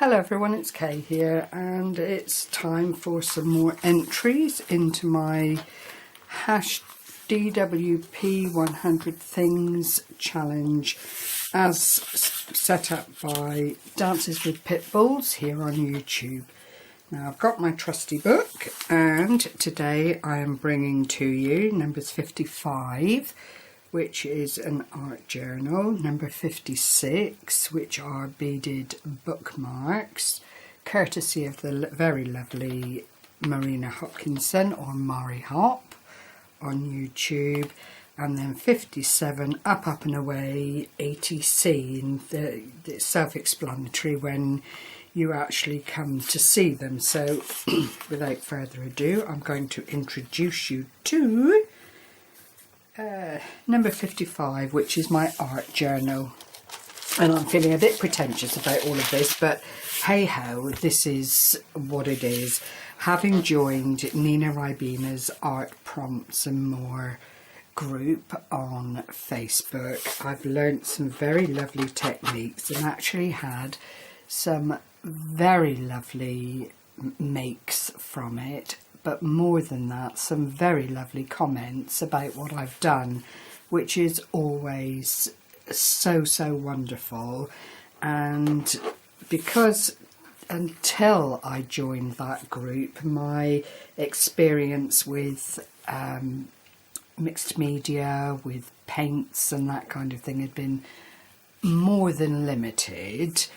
Hello everyone, it's Kay here, and it's time for some more entries into my #DWP 100 Things challenge as set up by Dances with Pitbulls here on YouTube. Now I've got my trusty book, and today I am bringing to you numbers 55, which is an art journal, number 56, which are beaded bookmarks, courtesy of the very lovely Marina Hopkinson, or Mari Hop, on YouTube, and then 57, Up and Away, A.T.C, and it's self-explanatory when you actually come to see them. So without further ado, I'm going to introduce you to number 55, which is my art journal. And I'm feeling a bit pretentious about all of this, but hey ho, this is what it is. Having joined Nina Ribena's Art Prompts and More group on Facebook, I've learnt some very lovely techniques and actually had some very lovely makes from it. But more than that, some very lovely comments about what I've done, which is always so wonderful. And because until I joined that group, my experience with mixed media, with paints and that kind of thing had been more than limited,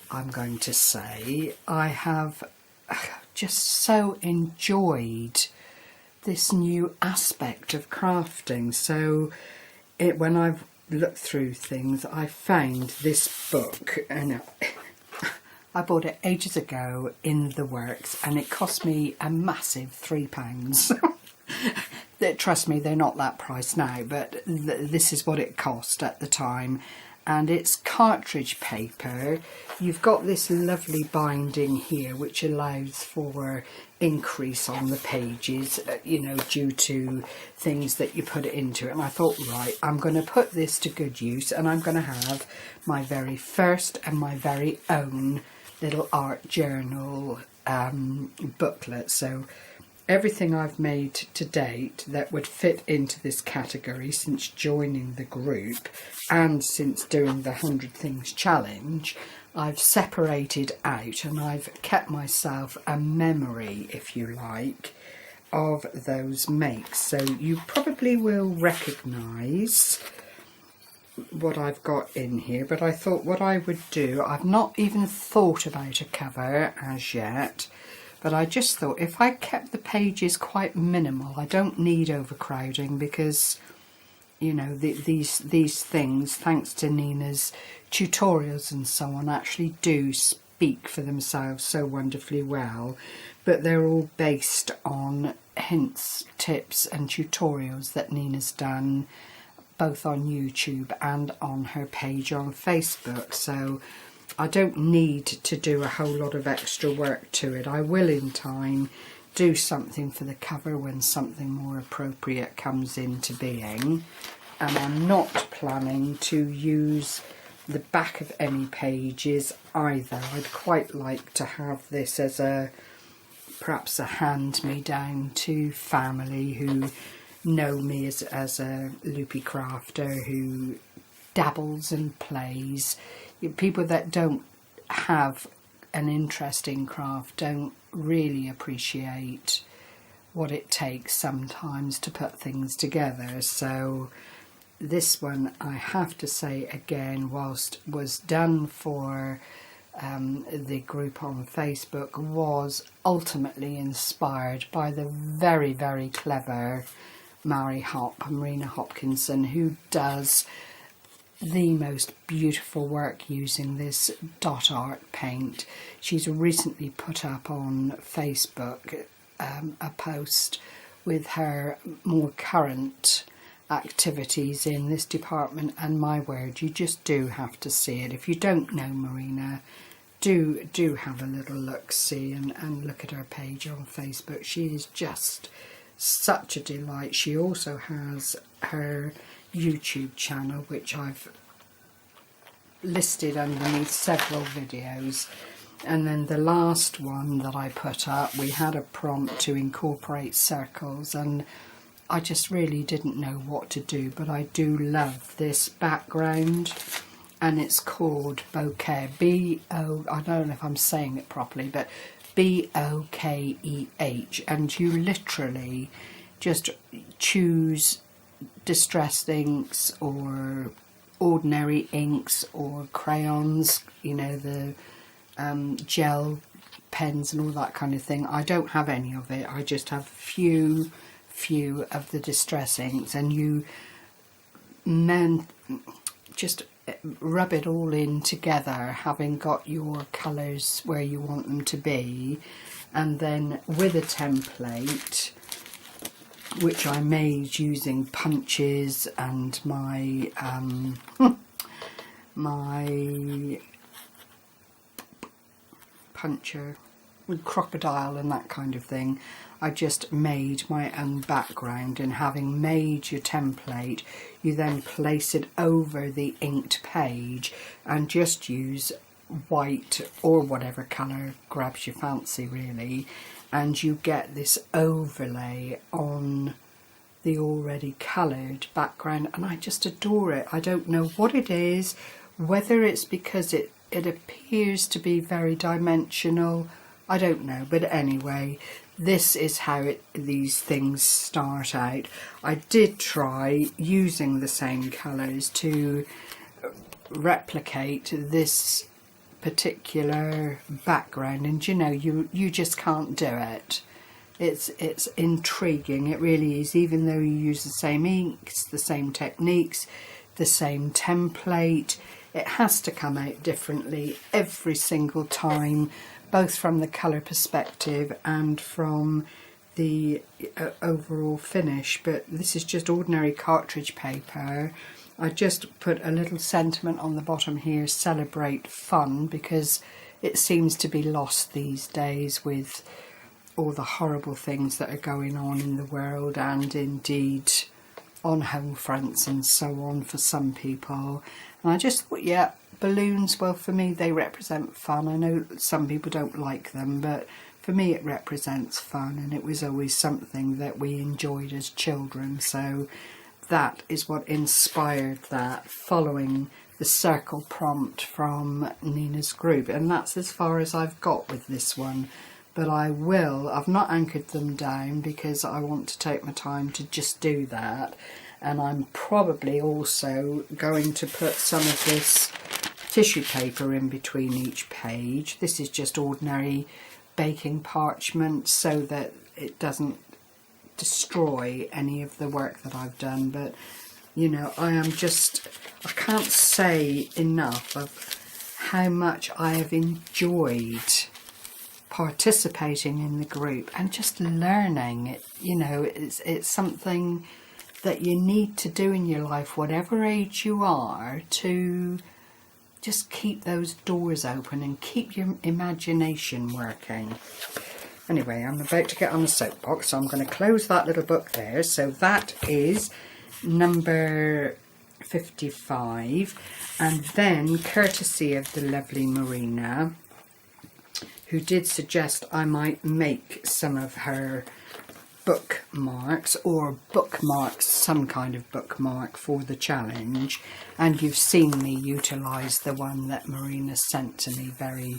I'm going to say. I have just so enjoyed this new aspect of crafting. So when I've looked through things, I found this book, and I bought it ages ago in the works, and it cost me a massive £3. Trust me, they're not that price now, but this is what it cost at the time. And it's cartridge paper. You've got this lovely binding here which allows for increase on the pages, you know, due to things that you put it into. And I thought, right, I'm going to put this to good use, and I'm going to have my very first and my very own little art journal booklet. So everything I've made to date that would fit into this category since joining the group and since doing the 100 Things challenge, I've separated out, and I've kept myself a memory, if you like, of those makes. So you probably will recognise what I've got in here, but I thought what I would do, I've not even thought about a cover as yet, but I just thought if I kept the pages quite minimal, I don't need overcrowding, because, you know, these things, thanks to Nina's tutorials and so on, actually do speak for themselves so wonderfully well. But they're all based on hints, tips and tutorials that Nina's done both on YouTube and on her page on Facebook. So I don't need to do a whole lot of extra work to it. I will in time do something for the cover when something more appropriate comes into being. And I'm not planning to use the back of any pages either. I'd quite like to have this as perhaps a hand-me-down to family who know me as a loopy crafter who dabbles and plays. People that don't have an interest in craft don't really appreciate what it takes sometimes to put things together. So this one, I have to say again, whilst was done for the group on Facebook, was ultimately inspired by the very clever Marina Hopkinson, who does the most beautiful work using this dot art paint. She's recently put up on Facebook a post with her more current activities in this department, and my word, you just do have to see it. If you don't know Marina, do have a little look-see and look at her page on Facebook. She is just such a delight. She also has her YouTube channel, which I've listed underneath several videos, And then the last one that I put up, we had a prompt to incorporate circles, and I just really didn't know what to do, but I do love this background, and it's called Bokeh, I don't know if I'm saying it properly, but Bokeh, and you literally just choose distressed inks or ordinary inks or crayons, you know, the gel pens and all that kind of thing. I don't have any of it. I just have few of the distress inks, and you just rub it all in together, having got your colours where you want them to be, and then with a template which I made using punches and my my puncher with crocodile and that kind of thing. I just made my own background, and having made your template, you then place it over the inked page and just use white or whatever colour grabs your fancy really, and you get this overlay on the already coloured background, and I just adore it. I don't know what it is, whether it's because it appears to be very dimensional, I don't know, but anyway, this is how these things start out. I did try using the same colours to replicate this particular background, and you know, you just can't do it. It's intriguing, it really is, even though you use the same inks, the same techniques, the same template, it has to come out differently every single time, both from the colour perspective and from the overall finish. But this is just ordinary cartridge paper. I just put a little sentiment on the bottom here, celebrate fun, because it seems to be lost these days with all the horrible things that are going on in the world, and indeed on home fronts and so on for some people. And I just thought, yeah, balloons, well, for me they represent fun. I know some people don't like them, but for me it represents fun, and it was always something that we enjoyed as children. So that is what inspired that, following the circle prompt from Nina's group. And that's as far as I've got with this one. But I've not anchored them down because I want to take my time to just do that. And I'm probably also going to put some of this tissue paper in between each page. This is just ordinary baking parchment so that it doesn't destroy any of the work that I've done. But you know, I can't say enough of how much I have enjoyed participating in the group and just learning it. You know, it's something that you need to do in your life, whatever age you are, to just keep those doors open and keep your imagination working. Anyway, I'm about to get on the soapbox, so I'm going to close that little book there. So that is number 55, and then, courtesy of the lovely Marina, who did suggest I might make some of her bookmarks, or bookmarks, some kind of bookmark for the challenge. And you've seen me utilise the one that Marina sent to me very,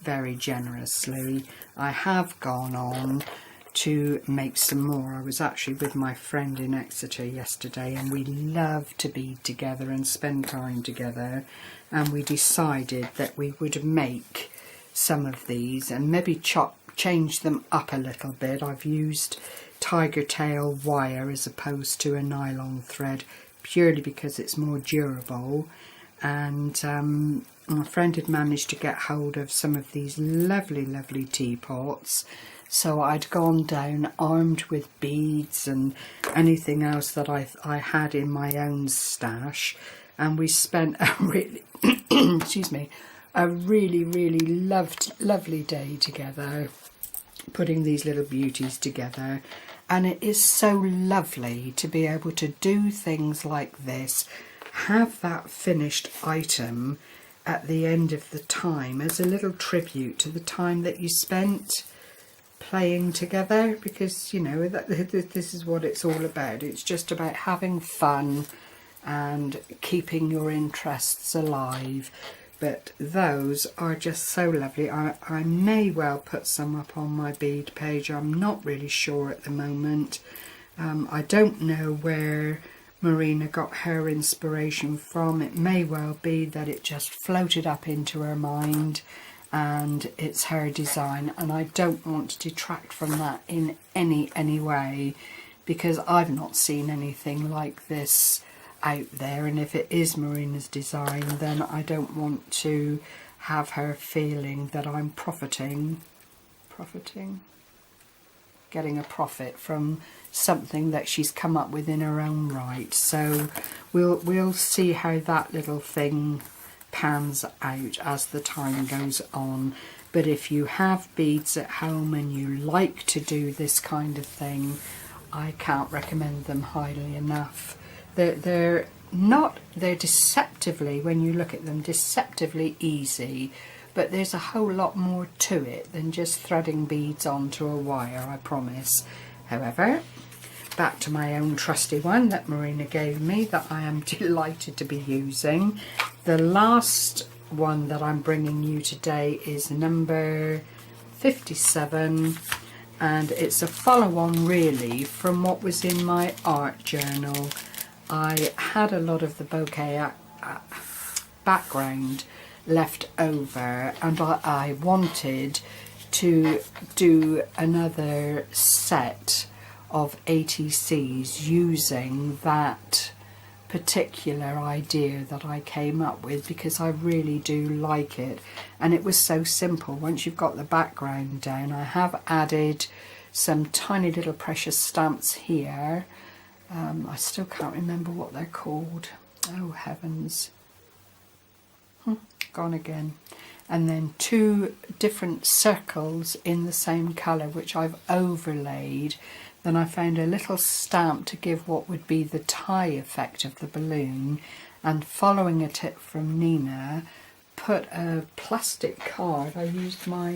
very generously. I have gone on to make some more. I was actually with my friend in Exeter yesterday, and we love to be together and spend time together, and we decided that we would make some of these and maybe change them up a little bit. I've used tiger tail wire as opposed to a nylon thread, purely because it's more durable. And my friend had managed to get hold of some of these lovely, lovely teapots. So I'd gone down armed with beads and anything else that I had in my own stash, and we spent a really excuse me, a really, really lovely day together, putting these little beauties together. And it is so lovely to be able to do things like this, have that finished item, at the end of the time as a little tribute to the time that you spent playing together, because you know this is what it's all about. It's just about having fun and keeping your interests alive. But those are just so lovely. I may well put some up on my bead page. I'm not really sure at the moment. I don't know where Marina got her inspiration from. It may well be that it just floated up into her mind and it's her design, and I don't want to detract from that in any way, because I've not seen anything like this out there, and if it is Marina's design, then I don't want to have her feeling that I'm profiting, getting a profit from something that she's come up with in her own right. So we'll see how that little thing pans out as the time goes on. But if you have beads at home and you like to do this kind of thing, I can't recommend them highly enough. They're deceptively, when you look at them, deceptively easy, but there's a whole lot more to it than just threading beads onto a wire, I promise. However, back to my own trusty one that Marina gave me that I am delighted to be using. The last one that I'm bringing you today is number 57, and it's a follow-on really from what was in my art journal. I had a lot of the bouquet background left over, and I wanted to do another set of A.T.Cs using that particular idea that I came up with, because I really do like it, and it was so simple. Once you've got the background down, I have added some tiny little precious stamps here. I still can't remember what they're called. Oh heavens, gone again. And then 2 different circles in the same colour, which I've overlaid. Then I found a little stamp to give what would be the tie effect of the balloon, and following a tip from Nina, put a plastic card. I used my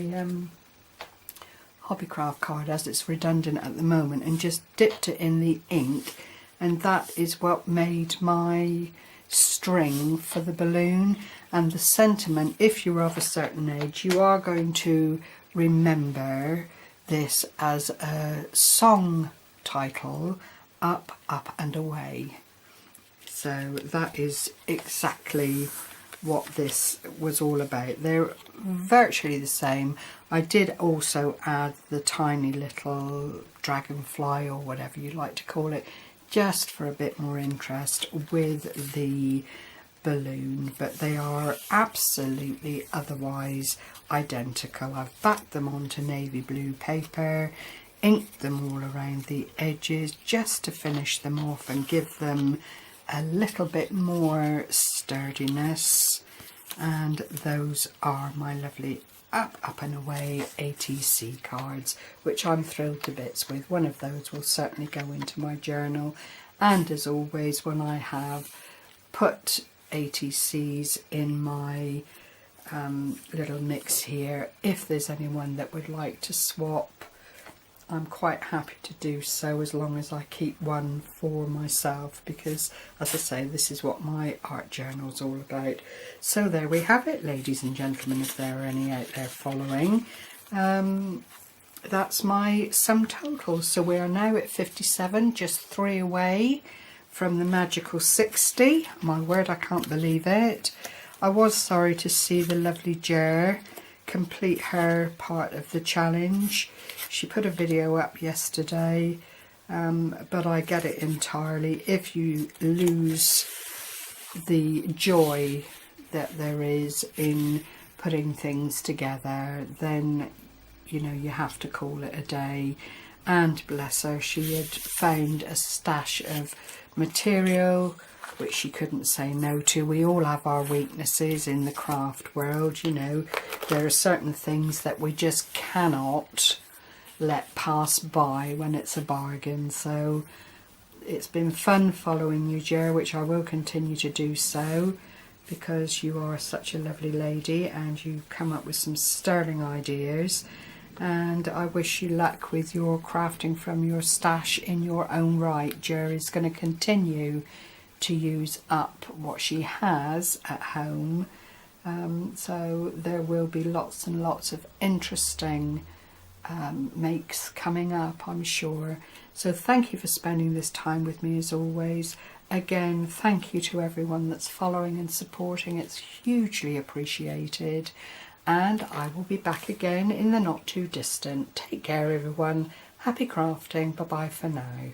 Hobbycraft card as it's redundant at the moment, and just dipped it in the ink, and that is what made my string for the balloon. And the sentiment, if you're of a certain age, you are going to remember this as a song title, Up, Up and Away. So that is exactly what this was all about. They're virtually the same. I did also add the tiny little dragonfly, or whatever you like to call it, just for a bit more interest with the balloon, but they are absolutely otherwise identical. I've backed them onto navy blue paper, inked them all around the edges just to finish them off and give them a little bit more sturdiness, and those are my lovely Up, Up and Away A.T.C cards, which I'm thrilled to bits with. One of those will certainly go into my journal, and as always, when I have put A.T.Cs in my little mix here, if there's anyone that would like to swap, I'm quite happy to do so, as long as I keep one for myself, because as I say, this is what my art journal's all about. So there we have it, ladies and gentlemen, if there are any out there following. That's my sum total. So we are now at 57, just 3 away from the magical 60. My word, I can't believe it. I was sorry to see the lovely Jer complete her part of the challenge. She put a video up yesterday, but I get it entirely. If you lose the joy that there is in putting things together, then you know you have to call it a day. And bless her, she had found a stash of material which she couldn't say no to. We all have our weaknesses in the craft world, you know. There are certain things that we just cannot let pass by when it's a bargain. So it's been fun following you, Jer, which I will continue to do so. because you are such a lovely lady and you come up with some sterling ideas, and I wish you luck with your crafting from your stash in your own right. Jer is going to continue to use up what she has at home, so there will be lots and lots of interesting makes coming up, I'm sure. So thank you for spending this time with me as always. Again, thank you to everyone that's following and supporting. It's hugely appreciated, and I will be back again in the not too distant. Take care everyone. Happy crafting. Bye bye for now.